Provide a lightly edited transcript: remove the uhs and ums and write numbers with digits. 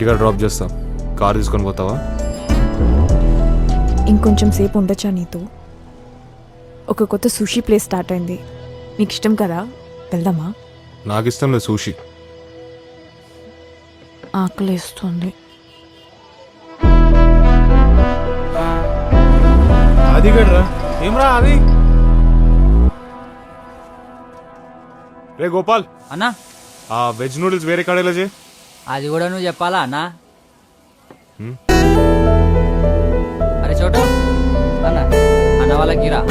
ఇంటిగా డ్రాప్ చేస్తాం. కార్ తీసుకొని పోతావా? ఇంకొంచెం సేపు ఉండొచ్చా నీతో? ఒక కొత్త సుషీ ప్లేస్ స్టార్ట్ అయింది, నీకు ఇష్టం కదా, వెళ్దామా? నాకు ఇష్టం లేదు సూషి. ఆకలేస్తుంది. అది గడ్రా ఏమ్రా అది. రే గోపాల్ అన్నా ఆ వెజ్ నూడిల్స్ వేరే కాడేలా చేయి. అది కూడా నువ్వు చెప్పాలా అన్నా? అరే చోటు అన్న అన్న వాళ్ళకి రా.